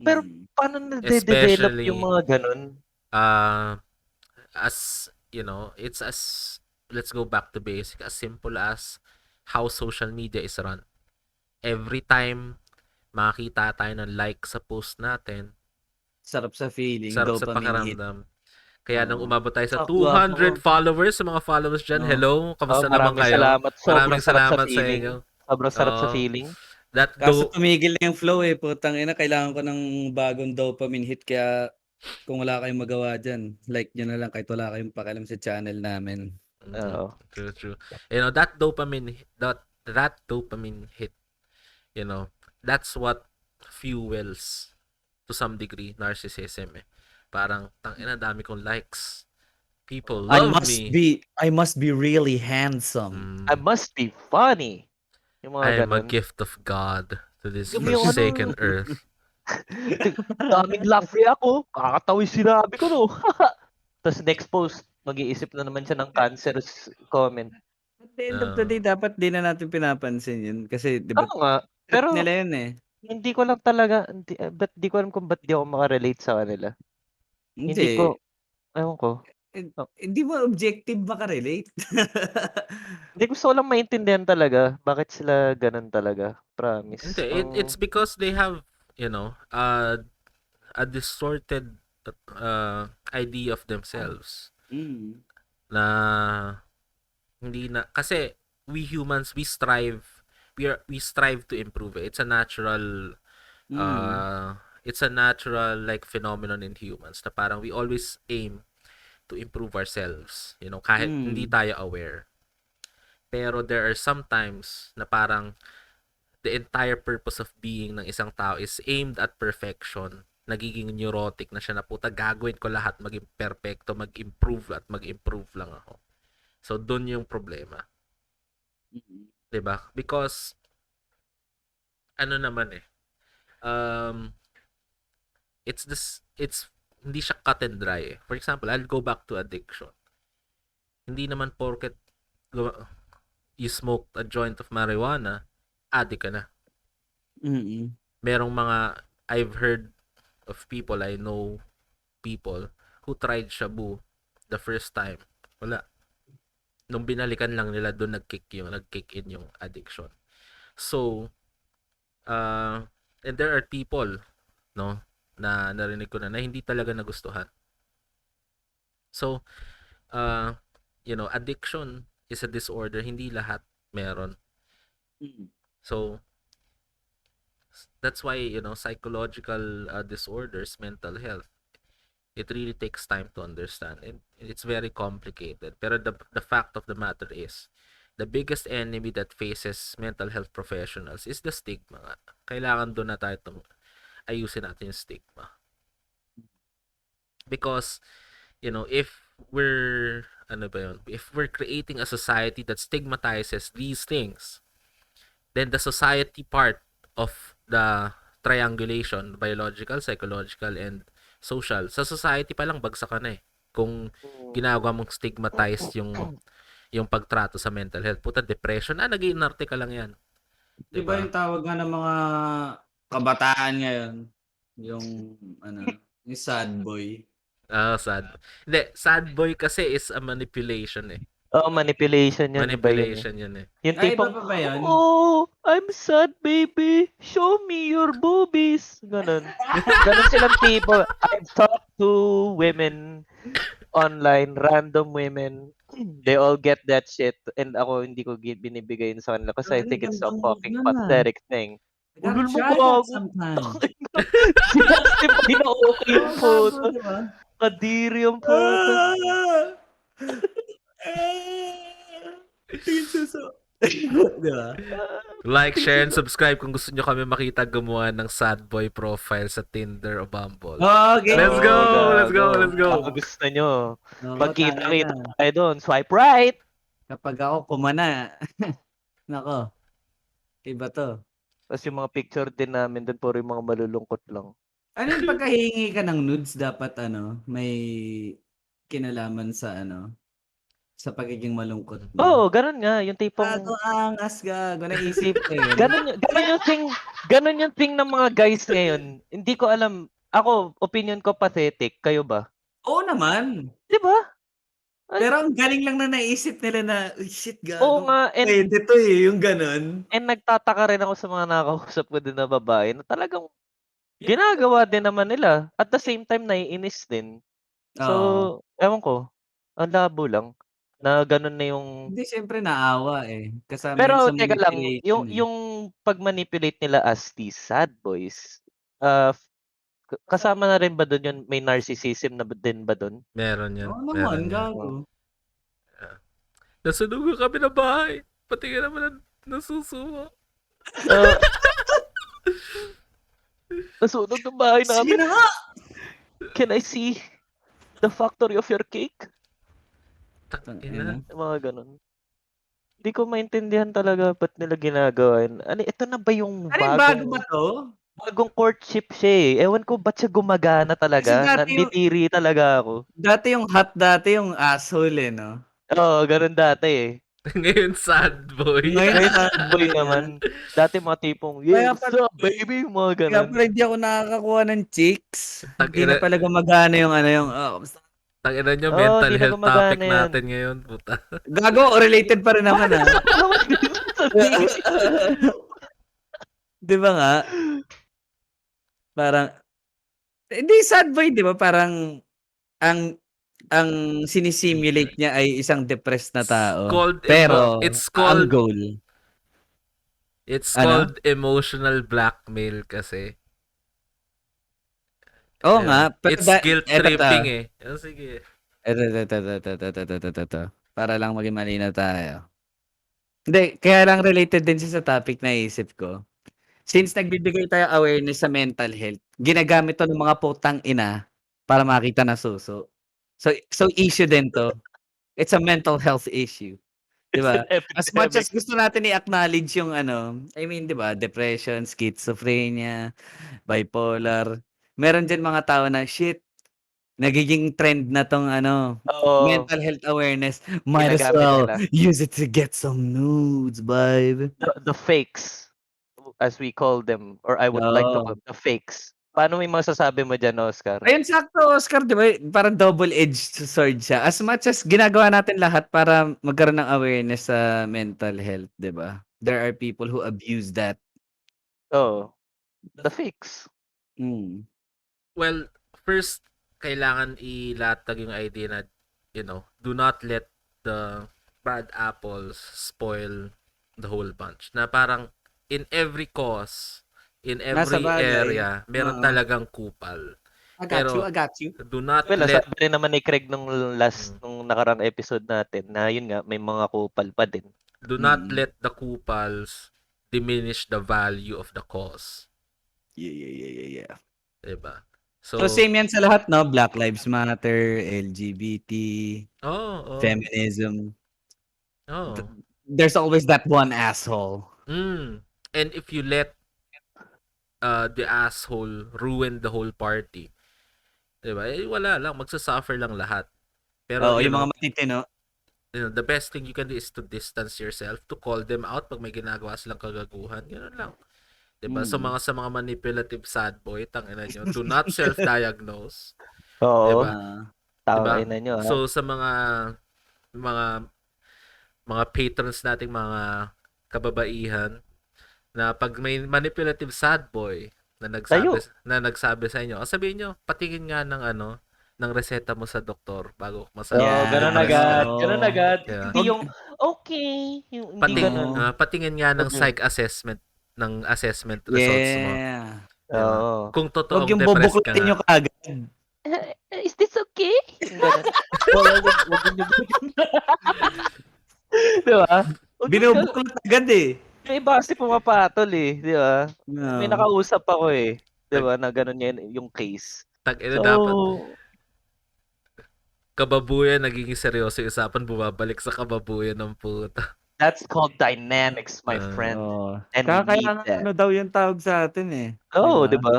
Pero Mm. paano nade-develop yung Especially, mga ganun? as, it's let's go back to basic, as simple as how social media is run. Every time makakita tayo ng like sa post natin, Sarap sa feeling, sarap sa dopamine hit. pakiramdam. Kaya nung Oo. umabot tayo sa Gwapo ko. 200 followers, sa mga followers dyan, Oo. hello, kamusta naman Maraming kayo? salamat. Maraming Sobrang sarap sa salamat sa feeling. inyo. Sobrang sarap sa Oo. feeling. That Kaso do tumigil na yung flow eh. Putang ina, kailangan ko ng bagong dopamine hit. Kaya kung wala kayong magawa dyan, like nyo na lang kahit wala kayong pakialam sa channel namin. Oo. True. That dopamine hit, that's what fuels to some degree narcissism eh. Parang tangina, dami kong likes. People love me. I must be really handsome. I must be funny. Yung I mga am a ganun. gift of God to this Yung forsaken earth. daming laugh ako. Kakatawa yung sinabi ko, no? Tapos next post, mag-iisip na naman siya ng cancerous comment. At the end of the day, dapat di na natin pinapansin yun. Kasi di ba, Oo nga. trip Pero nila yun eh. hindi ko lang talaga, di ko alam kung ba't di ako makarelate sa kanila. Hindi Hindi. ko, ewan ko. Hindi mo objective makarelate. Hindi, gusto ko lang maintindihan talaga bakit sila ganun talaga. Promise. Hindi, it's because they have, a distorted idea of themselves na hindi na, kasi we humans, we strive to improve. It's a natural like phenomenon in humans na parang we always aim to improve ourselves, kahit hindi tayo aware. Pero there are sometimes na parang the entire purpose of being ng isang tao is aimed at perfection. Nagiging neurotic na siya na, puta, gagawin ko lahat maging perfecto, mag-improve at mag-improve lang ako. So, dun yung problema. 'Di ba? Because, ano naman eh, it's hindi siya cut and dry eh. For example, I'll go back to addiction. Hindi naman porket you smoked a joint of marijuana, addict ka na. Merong mga, I've heard of people, I know people who tried shabu the first time. Wala. Nung binalikan lang nila, doon nag-kick in yung addiction. So, and there are people, no, na narinig ko na hindi talaga nagustuhan. So, addiction is a disorder. Hindi lahat meron. So, that's why, psychological disorders, mental health, It really takes time to understand, and it's very complicated. Pero the fact of the matter is, the biggest enemy that faces mental health professionals is the stigma nga. Kailangan doon na tayo ayusin natin yung stigma. Because, if we're, if we're creating a society that stigmatizes these things, then the society part of the triangulation, biological, psychological, and social, sa society pa lang bagsak ka na eh. Kung ginagawa mong stigmatized yung pagtrato sa mental health. Puta, depression, nag-iinarte ka lang yan. Di ba yung tawag nga ng mga kabataan ngayon? Yung, yung sad boy. Sad. Hindi, sad boy kasi is a manipulation eh. Manipulation yun. Manipulation yun eh. Yung Ay, iba tipong, pa ba yun? oh, I'm sad, baby. Show me your boobies. Ganon. Ganon silang tipo. I've talked to women online, random women. They all get that shit. And ako, hindi ko binibigay yun sa kanila kasi I think it's a fucking pathetic thing. I Ulul gotta mo try that gago. sometime. Sinasipay na okay yung puto. Diba? Kadiri yung puto. Diba? Like, share, and subscribe kung gusto nyo kami makita gumawa ng sad boy profile sa Tinder o Bumble. Okay. Let's go! Let's go! gago. Let's go! Baka gusto nyo. Oo, Pagkita-kita tama na. tayo doon, swipe right. Kapag ako kumana, nako, iba to. Tapos yung mga picture din namin doon, puro yung mga malulungkot lang. Ano yung pagkahingi ka ng nudes, dapat may kinalaman sa sa pagiging malungkot mo? Oo, ganun nga. Yung tipong, Gago, angas, gago. Naisip ko yun. ganun yung thing ng mga guys ngayon. Hindi ko alam. Ako, opinion ko pathetic. Kayo ba? Oo naman. Di ba? Pero ang galing lang na naisip nila na, "Uy, shit, Oo gago. nga. Pwede to yung ganun." And nagtataka rin ako sa mga nakakausap ko din na babae na talagang ginagawa din naman nila. At the same time, naiinis din. So, Oo. ewan ko. Ang labo lang. Na ganun na yung... Hindi, siyempre naawa kasama yun Pero sa teka lang, manipulation yung pag-manipulate nila as these sad boys, kasama na rin ba dun yun? May narcissism na din ba dun? Meron yan. Oo Meron naman, yan. gago. Nasunugan kami ng bahay. Pati ka naman nasusuwa. Nasunog ng bahay Sige namin. na nga! Can I see the factory of your cake? Tangina. Mga ganun. Hindi ko maintindihan talaga ba't nila ginagawa yun. Ano, ito na ba yung Ano yung bago ba to? bagong courtship siya eh. Ewan ko ba't siya gumagana Kasi talaga. dati yung, Nandidiri talaga ako. dati yung asshole no? Oo, ganun dati eh. Ngayon, sad boy. Ngayon, boy naman. Dati mga tipong, Kaya yes, pala- baby, mga Kaya ganun. pala hindi ako nakakakuha ng chicks. Hindi Tag-ina- na pala gumagana yung kamusta? Tangina nyo, Oo, mental di na health gumagana topic yan. natin ngayon. Puta. Gago, related pa rin naman Di ba nga? Parang, hindi sad boy, di ba? Parang, ang sinisimulate niya ay isang depressed na tao. Pero, It's ang called goal. It's Ano? called emotional blackmail kasi. Oo Diba? nga. Pero It's guilt tripping eh. Oh, sige. Ito. Para lang maging malinaw tayo. Hindi, kaya lang related din siya sa topic na isip ko. Since nagbibigay tayo awareness sa mental health, ginagamit to ng mga putang ina para makita na suso. So issue din to. It's a mental health issue. Diba? As much as gusto natin i-acknowledge yung I mean, diba, depression, schizophrenia, bipolar. Meron din mga tao na, shit, nagiging trend na tong Oo, mental health awareness. Might as ginagamit well nila. use it to get some nudes, babe. The fakes, as we call them, or I would like to call Oo. the fakes. Paano may masasabi mo dyan, Oscar? Ayun, sakto, Oscar, di ba? Parang double-edged sword siya. As much as ginagawa natin lahat para magkaroon ng awareness sa mental health, di ba? There are people who abuse that. Oo, the fakes. Mm. Well, first, kailangan ilatag yung idea na, do not let the bad apples spoil the whole bunch. Na parang, in every cause, in every Nasa bagay. area, meron Oo. talagang kupal. Pero I got you. do not Well, let sabi rin naman ni Craig nung mm, nung nakarang episode natin na yun nga, may mga kupal pa din. do not let the kupals diminish the value of the cause. Yeah. 'Di ba? So same yan sa lahat, no? Black Lives Matter, LGBT, oh. feminism. Oh. There's always that one asshole. And if you let the asshole ruin the whole party, 'di ba? Wala lang, magsasuffer lang lahat. Pero Yung mga matitino. The best thing you can do is to distance yourself, to call them out pag may ginagawa silang kagaguhan. Ganoon lang. 'Di ba? Sa mga manipulative sad boy, tangina nyo, do not self-diagnose. Oo. 'Di ba? 'Di ba? Tangina nyo, ha? So sa mga patrons nating mga kababaihan na pag may manipulative sad boy na nagsabi sa inyo, sabihin nyo, patingin nga ng reseta mo sa doktor bago Ganun umalis agad. ka. Ganun agad. Yeah. Hindi yung, okay. Yung, hindi ganun. Patingin nga ng psych assessment results mo. Yeah. Diba? Oo. Kung Huwag totoong yung depressed ka bubuklatin nyo nga. kagad. Is this okay? Ganun. Wag yung di ba? Binubuklat agad eh. Yung iba kasi pumapatol eh. Di ba? May No. nakausap ako eh. Di ba? Na ganun yung case. Dapat kababuyan nagiging seryoso yung usapan, bumabalik sa kababuyan ng puta. That's called dynamics, my friend. And we Kaya need that. daw yung tawag sa atin eh. Oo, di ba?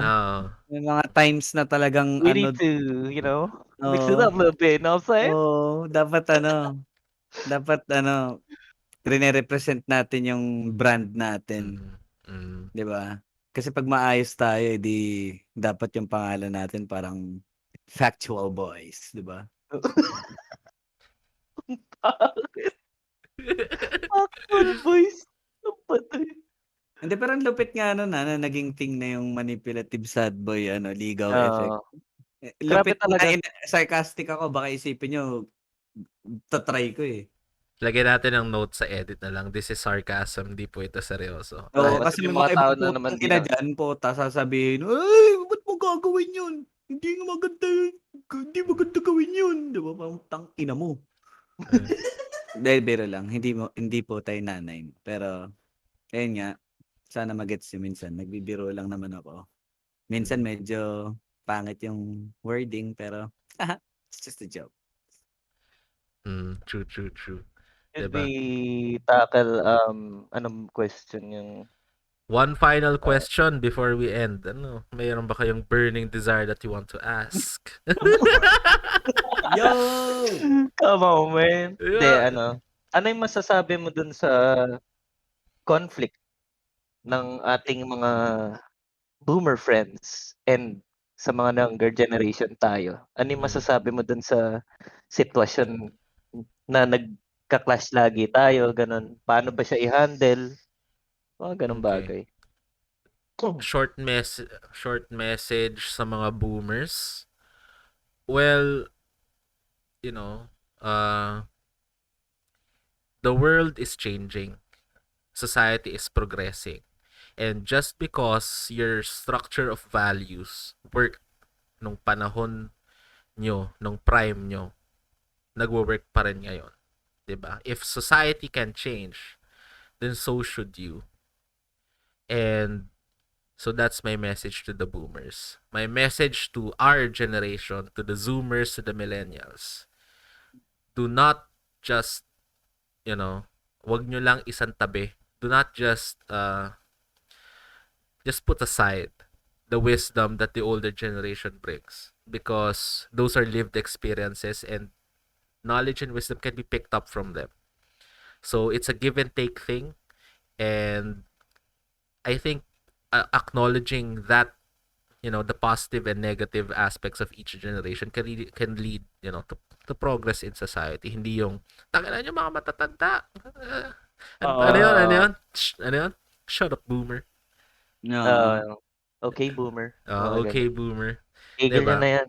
May mga times na talagang We need to, mix it up a little bit, you know what I'm saying? Dapat rene-represent natin yung brand natin. 'Di ba? Kasi pag maayos tayo, di dapat yung pangalan natin parang Factual Boys, 'di ba? Factual Boys. Hindi, pero ang lupit nga na naging thing na yung manipulative sad boy, ligaw effect. Grabe Lupit talaga. Sarcastic ako, baka isipin nyo, tatry ko eh. Lagyan natin ng note sa edit na lang. This is sarcasm, di po ito seryoso. Oo, kasi may mga tao ibang na naman putang ina dyan, sasabihin, ay, ba't mo gagawin yun? Hindi nga maganda yun. Hindi maganda gawin yun. Di ba? Tang ina mo. Dahil biro lang, hindi po tayo nanay. Pero, ayun nga, sana magets nyo minsan. Nagbibiro lang naman ako. Minsan medyo pangit yung wording, pero, it's just a joke. True. Should Diba? we tackle, anong question yung... One final question before we end. Mayroon ba kayong burning desire that you want to ask? Yo! Come on, man. Yeah. Hindi, ano yung masasabi mo dun sa conflict ng ating mga boomer friends and sa mga younger generation tayo? Ano yung masasabi mo dun sa sitwasyon na nagka-clash lagi tayo, ganun? Paano ba siya i-handle? Mga ganun bagay. Short message sa mga boomers. Well, the world is changing. Society is progressing. And just because your structure of values work nung panahon nyo, nung prime nyo, nagwo-work pa rin ngayon. 'Di ba? If society can change, then so should you. And so that's my message to the boomers. My message to our generation, to the zoomers, to the millennials. Do not just, wag nyo lang isang tabi. Do not just put aside the wisdom that the older generation brings, because those are lived experiences and knowledge and wisdom can be picked up from them. So it's a give and take thing, and I think acknowledging that, the positive and negative aspects of each generation can lead to progress in society. Hindi yung tanginan niyo mga matatanda. Ano yun? Shut up, boomer. No. Okay, boomer. Okay, boomer. Tigil Diba? na yan.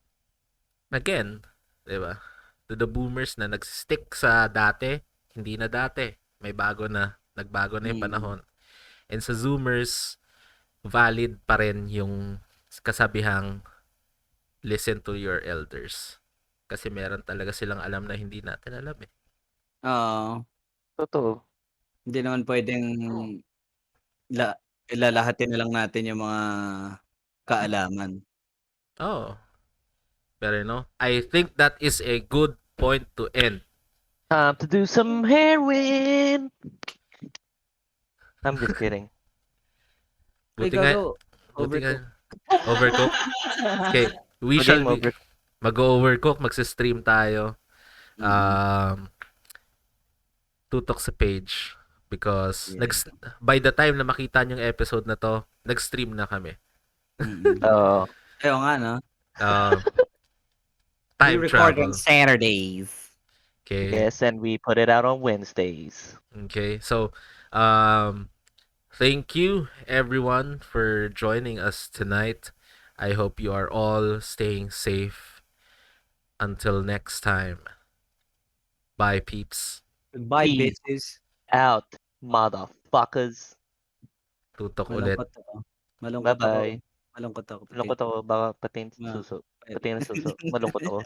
Again, 'di ba? To the boomers na nagstick sa dati, hindi na dati. May bago na, nagbago na 'yung panahon. And sa zoomers, valid pa rin yung kasabihang listen to your elders. Kasi meron talaga silang alam na hindi natin alam eh. Oo. Totoo. Hindi naman pwedeng ilalahatin na lang natin yung mga kaalaman. Oh. Pero I think that is a good point to end. Time to do some heroin. I'm just kidding. Ay, Buti nga, gago. buti nga, Overcook. overcook. Okay, we shall Game be, over. mag-overcook, magsa-stream tayo. Mm. Tutok sa page. Because, Yeah. by the time na makita yung episode na to, nag-stream na kami. Oo. Ayaw nga, no? Time We record travel. on Saturdays. Okay. Yes, and we put it out on Wednesdays. Okay. So, thank you everyone for joining us tonight. I hope you are all staying safe. Until next time. Bye, peeps. Goodbye, Peace. bitches. Out, motherfuckers. Tutok ulit. Malungkot ako. Malungkot ako. Bye-bye. Malungkot ako. Malungkot ako. Baka pati yung Ma- suso. Pati yung suso. Malungkot ako.